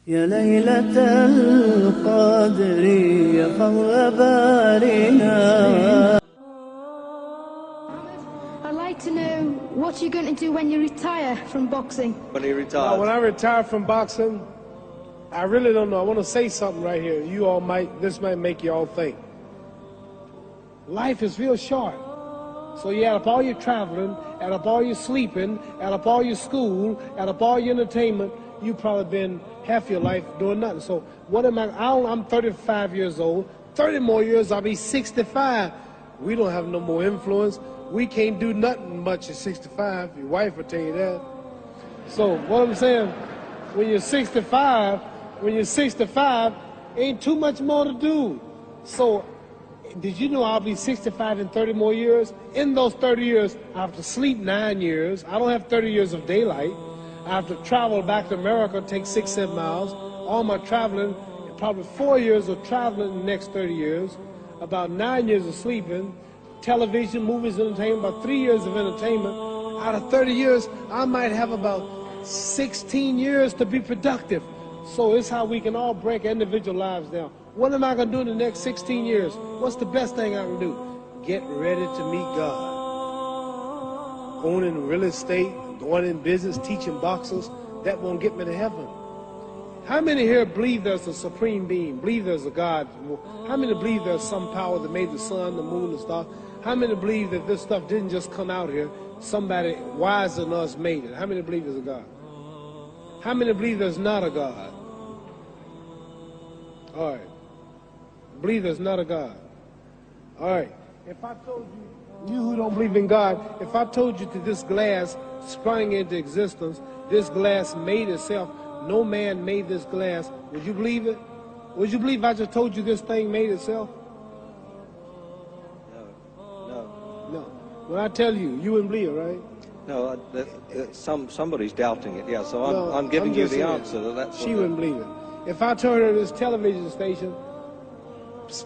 يا ليلة القدر يا فضل بارنا. I'd like to know what you're going to do when you retire from boxing. When he retires? When I retire from boxing, I really don't know. I want to say something right here. This might make you all think. Life is real short. So you add up all your traveling, add up all your sleeping, add up all your school, add up all your entertainment, you've probably been half your life doing nothing. So what am I'm 35 years old. 30 more years, I'll be 65. We don't have no more influence. We can't do nothing much at 65. Your wife will tell you that. So what I'm saying, when you're 65, ain't too much more to do. So did you know I'll be 65 in 30 more years? In those 30 years, I have to sleep 9 years. I don't have 30 years of daylight. I have to travel back to America, take 6, 7 miles. All my traveling, probably 4 years of traveling in the next 30 years, about 9 years of sleeping, television, movies, entertainment, about 3 years of entertainment. Out of 30 years, I might have about 16 years to be productive. So it's how we can all break individual lives down. What am I going to do in the next 16 years? What's the best thing I can do? Get ready to meet God. Owning real estate, going in business, teaching boxers, that won't get me to heaven. How many here believe there's a supreme being, believe there's a God? How many believe there's some power that made the sun, the moon, the stars? How many believe that this stuff didn't just come out here? Somebody wiser than us made it. How many believe there's a God? How many believe there's not a God? All right. Believe there's not a God. All right. If I told you who don't believe in God, if I told you that this glass sprang into existence, this glass made itself, no man made this glass, would you believe it? Would you believe I just told you this thing made itself? No. When I tell you, you wouldn't believe it, right? No, somebody's doubting it, yeah, so I'm giving you the answer. That's she wouldn't believe it. If I told her this television station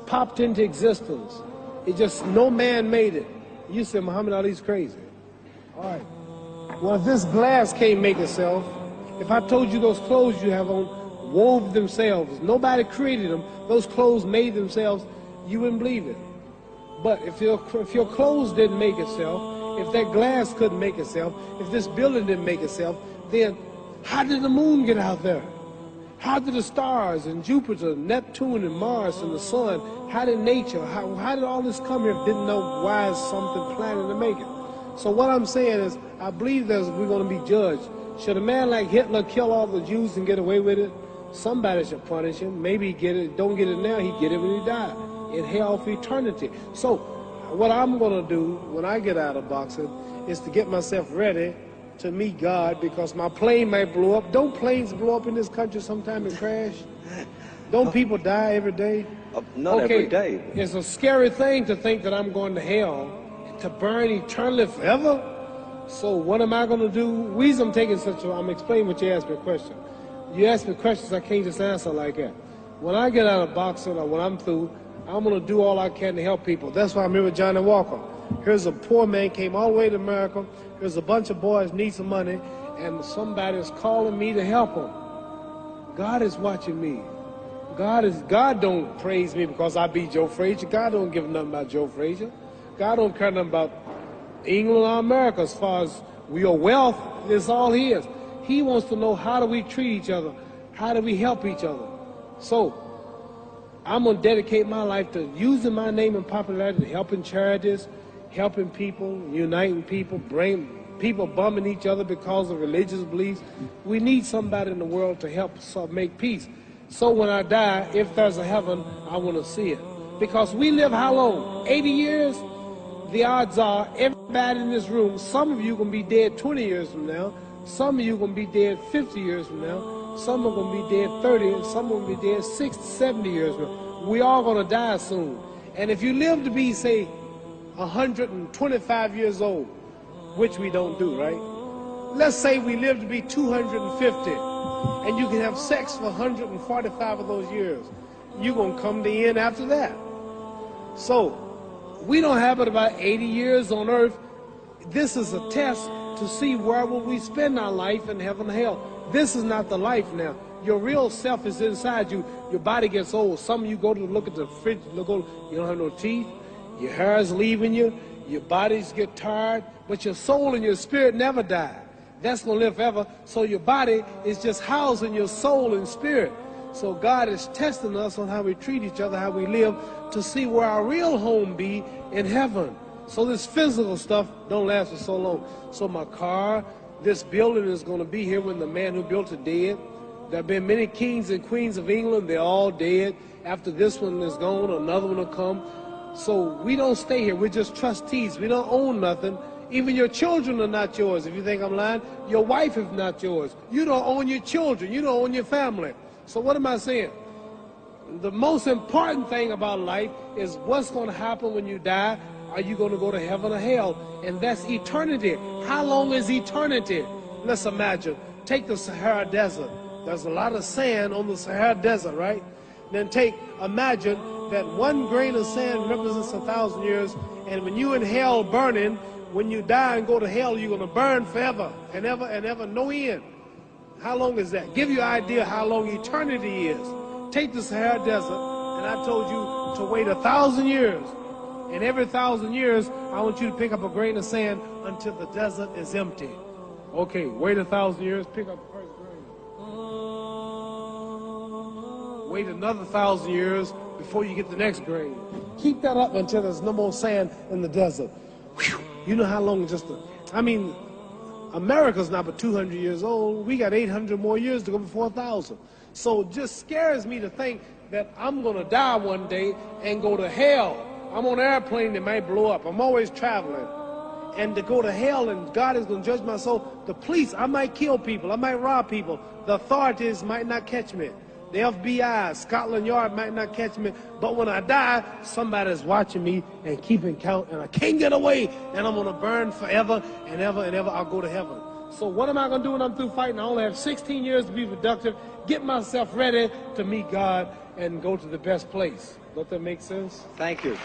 popped into existence, it just, no man made it, you said Muhammad Ali's crazy. All right. Well, if this glass can't make itself, if I told you those clothes you have on wove themselves, nobody created them, those clothes made themselves, you wouldn't believe it. But if your clothes didn't make itself, if that glass couldn't make itself, if this building didn't make itself, then how did the moon get out there? How did the stars and Jupiter, Neptune and Mars and the sun, how did nature, how did all this come here if didn't know why is something planning to make it? So what I'm saying is, I believe we're going to be judged. Should a man like Hitler kill all the Jews and get away with it? Somebody should punish him. Maybe he get it, don't get it now, he'd get it when he died, in hell for eternity. So what I'm going to do when I get out of boxing is to get myself ready to meet God, because my plane might blow up. Don't planes blow up in this country sometime and crash? Don't people die every day? Not every day. It's a scary thing to think that I'm going to hell to burn eternally forever. So what am I going to do? The reason I'm taking I'm explaining what you asked me a question. You ask me questions I can't just answer like that. When I get out of boxing or when I'm through, I'm going to do all I can to help people. That's why I'm here with Johnny Walker. Here's a poor man, came all the way to America. Here's a bunch of boys need some money, and somebody is calling me to help them. God is watching me. God don't praise me because I beat Joe Frazier. God don't give nothing about Joe Frazier. God don't care nothing about England or America as far as your wealth. It's all his. He wants to know, how do we treat each other? How do we help each other? So I'm going to dedicate my life to using my name and popularity, helping charities, helping people, uniting people, people bumming each other because of religious beliefs. We need somebody in the world to help us make peace. So when I die, if there's a heaven, I want to see it. Because we live how long? 80 years? The odds are everybody in this room, some of you are going to be dead 20 years from now, some of you are going to be dead 50 years from now, some are going to be dead 30, and some are going to be dead 60, 70 years from now. We all going to die soon. And if you live to be, say, 125 years old, which we don't do, right? Let's say we live to be 250, and you can have sex for 145 of those years. You're going to come to the end after that. So we don't have but about 80 years on earth. This is a test to see where will we spend our life in heaven and hell. This is not the life now. Your real self is inside you. Your body gets old. Some of you go to look at the fridge, you don't have no teeth. Your hair is leaving you. Your bodies get tired. But your soul and your spirit never die. That's going to live forever. So your body is just housing your soul and spirit. So God is testing us on how we treat each other, how we live, to see where our real home be in heaven. So this physical stuff don't last for so long. So my car, this building is going to be here when the man who built it dead. There have been many kings and queens of England. They're all dead. After this one is gone, another one will come. So we don't stay here. We're just trustees. We don't own nothing. Even your children are not yours. If you think I'm lying, your wife is not yours. You don't own your children. You don't own your family. So what am I saying? The most important thing about life is what's going to happen when you die. Are you going to go to heaven or hell? And that's eternity. How long is eternity? Let's imagine. Take the Sahara Desert. There's a lot of sand on the Sahara Desert, right? Then imagine that one grain of sand represents 1,000 years, and when you in hell burning, when you die and go to hell, you're going to burn forever and ever and ever, no end. How long is that? Give you an idea how long eternity is. Take the Sahara Desert, and I told you to wait 1,000 years. And every 1,000 years, I want you to pick up a grain of sand until the desert is empty. Okay, wait 1,000 years, pick up the first grain. Wait another 1,000 years before you get the next grain. Keep that up until there's no more sand in the desert. Whew. You know how long America's not but 200 years old. We got 800 more years to go before 1,000. So it just scares me to think that I'm going to die one day and go to hell. I'm on an airplane that might blow up. I'm always traveling. And to go to hell and God is going to judge my soul. The police, I might kill people. I might rob people. The authorities might not catch me. The FBI, Scotland Yard might not catch me. But when I die, somebody's watching me and keeping count. And I can't get away. And I'm going to burn forever and ever and ever. I'll go to heaven. So what am I going to do when I'm through fighting? I only have 16 years to be productive. Get myself ready to meet God and go to the best place. Don't that make sense? Thank you.